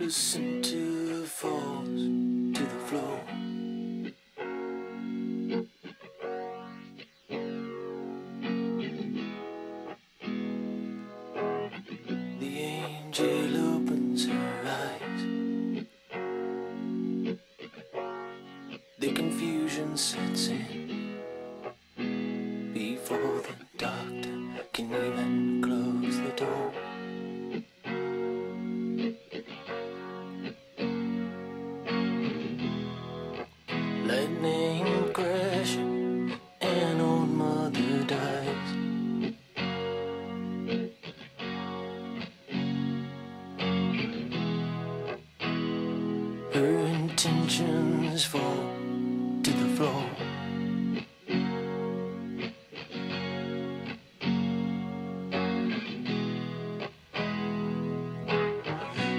listen to the falls to the floor. The angel opens her eyes. The confusion sets in before the doctor can even close the door. Lightning crashing and old mother dies. Her intentions fall to the floor.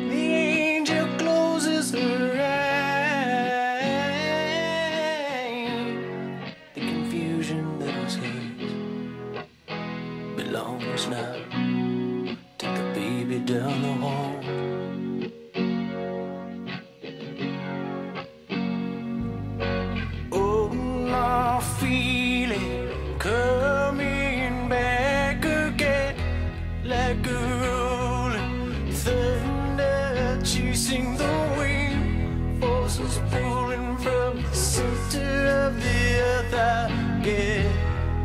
The angel closes her eyes. The confusion that was hers belongs now to the baby down the hall. Feeling coming back again, like a rolling thunder chasing the wind, forces pulling from the center of the earth.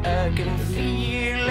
I can feel